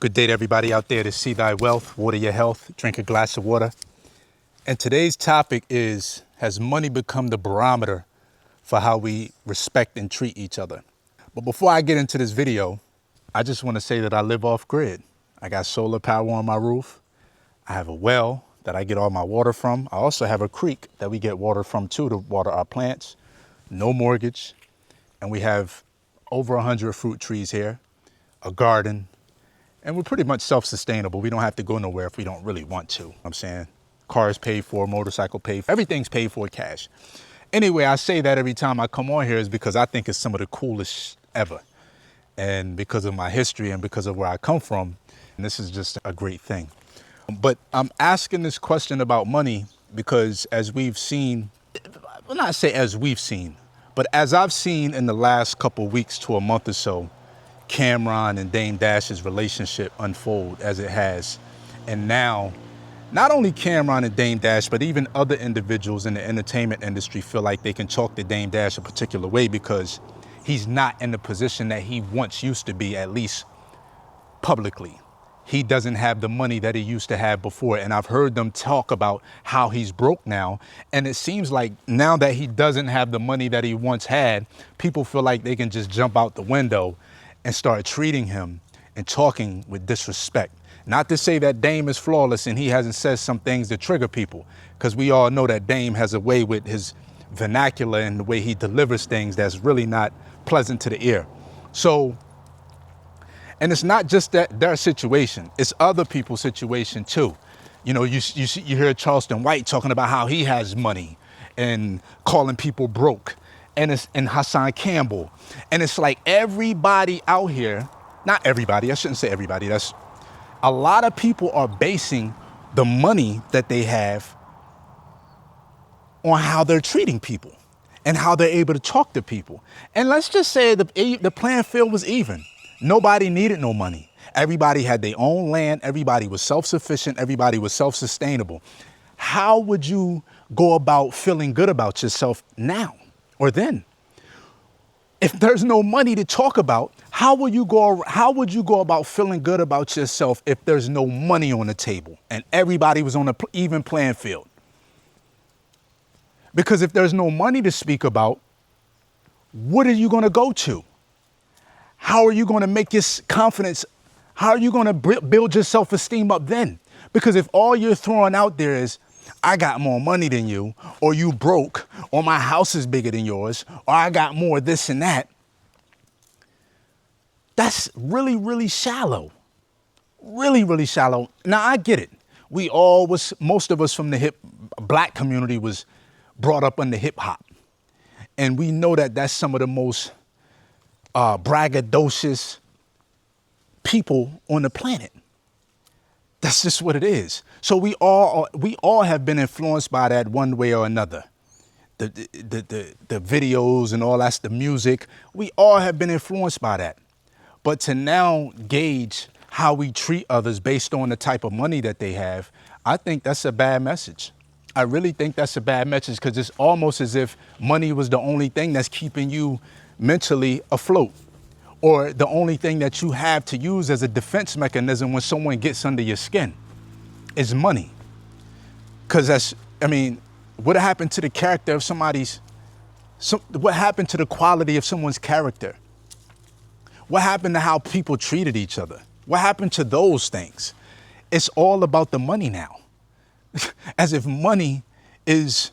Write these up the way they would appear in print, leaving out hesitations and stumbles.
Good day to everybody out there to see thy wealth, water your health, drink a glass of water. And today's topic is, has money become the barometer for how we respect and treat each other? But before I get into this video, I just want to say that I live off grid. I got solar power on my roof. I have a well that I get all my water from. I also have a creek that we get water from too to water our plants. No mortgage. And we have over 100 fruit trees here, a garden. And we're pretty much self-sustainable. We don't have to go nowhere if we don't really want to. I'm saying cars paid for, motorcycle paid for, everything's paid for cash. Anyway, I say that every time I come on here is because I think it's some of the coolest ever. And because of my history and because of where I come from, and this is just a great thing. But I'm asking this question about money because as we've seen, well, not say as we've seen, but as I've seen in the last couple weeks to a month or so, Cameron and Dame Dash's relationship unfold as it has. And now, not only Cameron and Dame Dash, but even other individuals in the entertainment industry feel like they can talk to Dame Dash a particular way because he's not in the position that he once used to be, at least publicly. He doesn't have the money that he used to have before. And I've heard them talk about how he's broke now. And it seems like now that he doesn't have the money that he once had, people feel like they can just jump out the window and start treating him and talking with disrespect. Not to say that Dame is flawless and he hasn't said some things that trigger people, because we all know that Dame has a way with his vernacular and the way he delivers things that's really not pleasant to the ear. So, and it's not just that their situation, it's other people's situation too. You know, you hear Charleston White talking about how he has money and calling people broke. And Hassan Campbell. And it's like everybody out here, not everybody, I shouldn't say everybody, that's a lot of people are basing the money that they have on how they're treating people and how they're able to talk to people. And let's just say the playing field was even. Nobody needed no money. Everybody had their own land. Everybody was self-sufficient. Everybody was self-sustainable. How would you go about feeling good about yourself now? Or then, if there's no money to talk about, how would you go about feeling good about yourself if there's no money on the table and everybody was on an even playing field? Because if there's no money to speak about, what are you going to go to? How are you going to make your confidence? How are you going to build your self-esteem up then? Because if all you're throwing out there is, I got more money than you, or you broke, or my house is bigger than yours, or I got more this and that. That's really, really shallow. Really, really shallow. Now, I get it. Most of us from the black community was brought up under hip hop. And we know that that's some of the most braggadocious people on the planet. That's just what it is. So we all have been influenced by that one way or another. The videos and all that's the music. We all have been influenced by that. But to now gauge how we treat others based on the type of money that they have, I think that's a bad message. I really think that's a bad message because it's almost as if money was the only thing that's keeping you mentally afloat, or the only thing that you have to use as a defense mechanism when someone gets under your skin is money. Because what happened to the character of what happened to the quality of someone's character? What happened to how people treated each other? What happened to those things? It's all about the money now. As if money is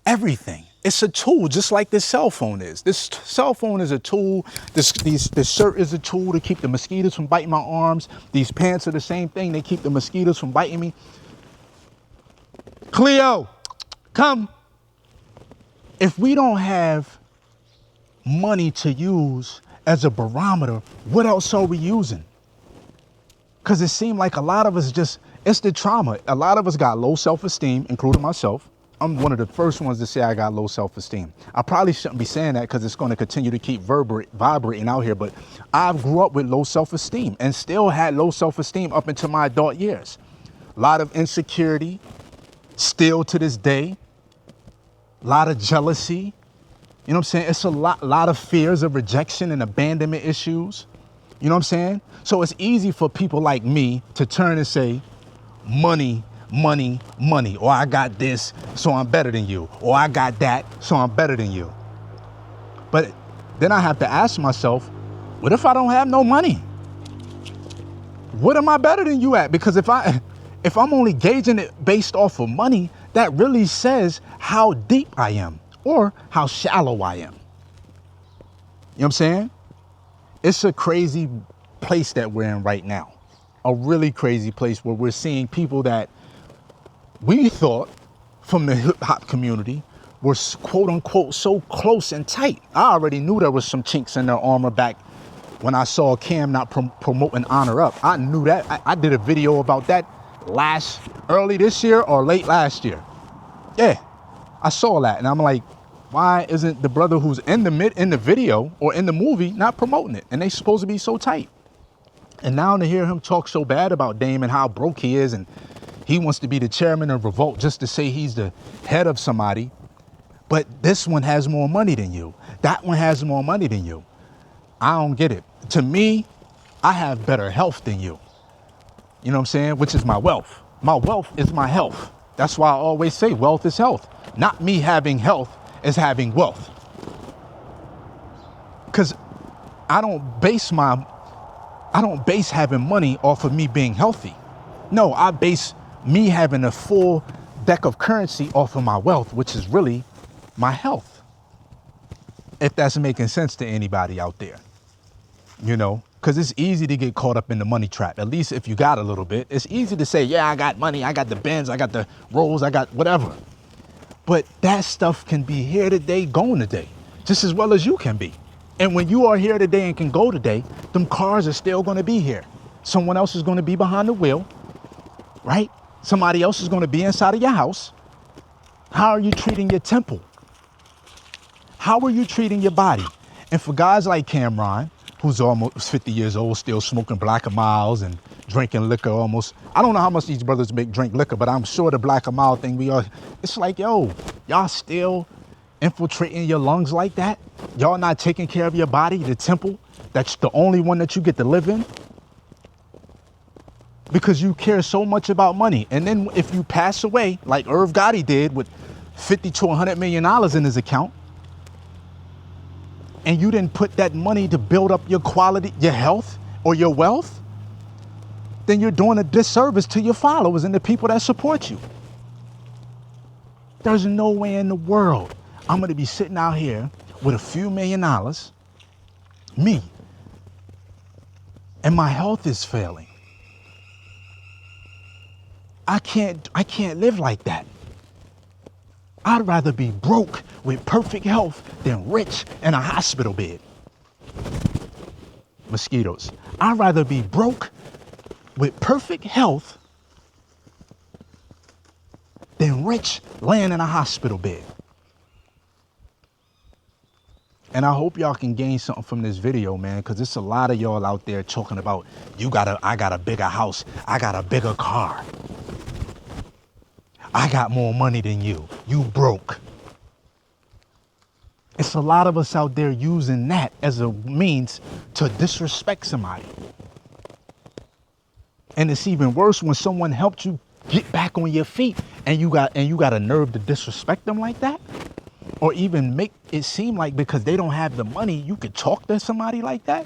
everything. It's a tool, just like this cell phone is. This cell phone is a tool. This shirt is a tool to keep the mosquitoes from biting my arms. These pants are the same thing. They keep the mosquitoes from biting me. Cleo, come. If we don't have money to use as a barometer, what else are we using? Because it seemed like a lot of us it's the trauma. A lot of us got low self-esteem, including myself. I'm one of the first ones to say I got low self-esteem. I probably shouldn't be saying that because it's going to continue to keep vibrating out here, but I grew up with low self-esteem and still had low self-esteem up into my adult years. A lot of insecurity, still to this day. A lot of jealousy. You know what I'm saying? It's a lot of fears of rejection and abandonment issues. You know what I'm saying? So it's easy for people like me to turn and say, money, money, money. Or I got this, so I'm better than you. Or I got that, so I'm better than you. But then I have to ask myself, what if I don't have no money? What am I better than you at? Because if I'm only gauging it based off of money, that really says how deep I am or how shallow I am. You know what I'm saying? It's a crazy place that we're in right now. A really crazy place where we're seeing people that we thought from the hip hop community were quote unquote so close and tight. I already knew there was some chinks in their armor back when I saw Cam not promoting Honor Up. I knew that. I did a video about that early this year or late last year. Yeah, I saw that and I'm like, why isn't the brother who's in the video or in the movie not promoting it? And they supposed to be so tight. And now to hear him talk so bad about Dame and how broke he is and he wants to be the chairman of Revolt just to say he's the head of somebody. But this one has more money than you. That one has more money than you. I don't get it. To me, I have better health than you. You know what I'm saying? Which is my wealth. My wealth is my health. That's why I always say wealth is health. Not me having health is having wealth. Because I don't base having money off of me being healthy. No, I base me having a full deck of currency off of my wealth, which is really my health. If that's making sense to anybody out there, you know, because it's easy to get caught up in the money trap. At least if you got a little bit, it's easy to say, yeah, I got money. I got the Benz. I got the Rolls. I got whatever. But that stuff can be here today, gone today, just as well as you can be. And when you are here today and can go today, them cars are still going to be here. Someone else is going to be behind the wheel, right? Somebody else is going to be inside of your house. How are you treating your temple? How are you treating your body? And for guys like Cameron, who's almost 50 years old, still smoking Black and Miles and drinking liquor almost. I don't know how much these brothers drink liquor, but I'm sure the Black and Mild thing, it's like, yo, y'all still infiltrating your lungs like that? Y'all not taking care of your body, the temple, that's the only one that you get to live in? Because you care so much about money. And then if you pass away, like Irv Gotti did with $50 to $100 million in his account, and you didn't put that money to build up your quality, your health, or your wealth, then you're doing a disservice to your followers and the people that support you. There's no way in the world I'm going to be sitting out here with a few $1 million, me, and my health is failing. I can't live like that. I'd rather be broke with perfect health than rich in a hospital bed. Mosquitoes. I'd rather be broke with perfect health than rich laying in a hospital bed. And I hope y'all can gain something from this video, man, because there's a lot of y'all out there talking about, I got a bigger house. I got a bigger car. I got more money than you. You broke. It's a lot of us out there using that as a means to disrespect somebody. And it's even worse when someone helped you get back on your feet and you got a nerve to disrespect them like that, or even make it seem like because they don't have the money, you could talk to somebody like that.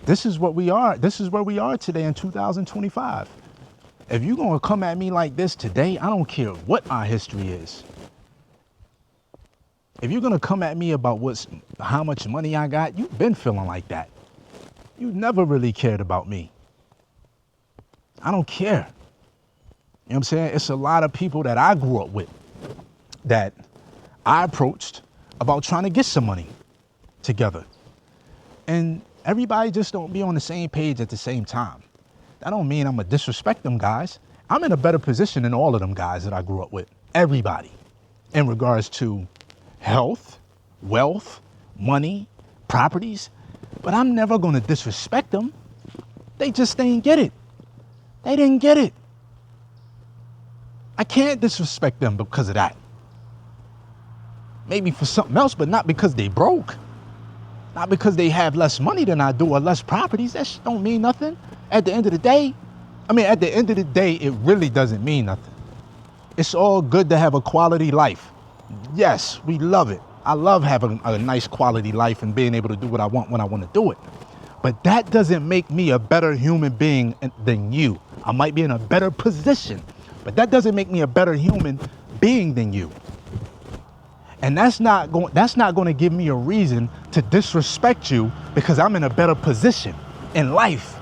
This is what we are. This is where we are today in 2025. If you're going to come at me like this today, I don't care what our history is. If you're going to come at me about how much money I got, you've been feeling like that. You never really cared about me. I don't care. You know what I'm saying? It's a lot of people that I grew up with that I approached about trying to get some money together. And everybody just don't be on the same page at the same time. That don't mean I'm gonna disrespect them guys. I'm in a better position than all of them guys that I grew up with. Everybody. In regards to health, wealth, money, properties. But I'm never gonna disrespect them. They just didn't get it. They didn't get it. I can't disrespect them because of that. Maybe for something else, but not because they broke. Not because they have less money than I do or less properties. That shit don't mean nothing. At the end of the day, at the end of the day, it really doesn't mean nothing. It's all good to have a quality life. Yes, we love it. I love having a nice quality life and being able to do what I want when I want to do it. But that doesn't make me a better human being than you. I might be in a better position, but that doesn't make me a better human being than you. And that's not going to give me a reason to disrespect you because I'm in a better position in life.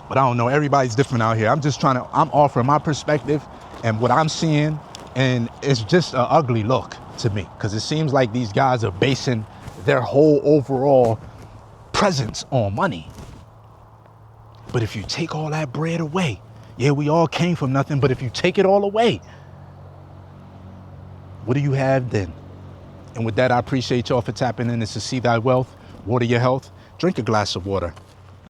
But I don't know, everybody's different out here. I'm offering my perspective and what I'm seeing, and it's just an ugly look to me because it seems like these guys are basing their whole overall presence on money. But if you take all that bread away, yeah, we all came from nothing, but if you take it all away, what do you have then? And with that, I appreciate y'all for tapping in. This is See Thy Wealth, water your health, drink a glass of water.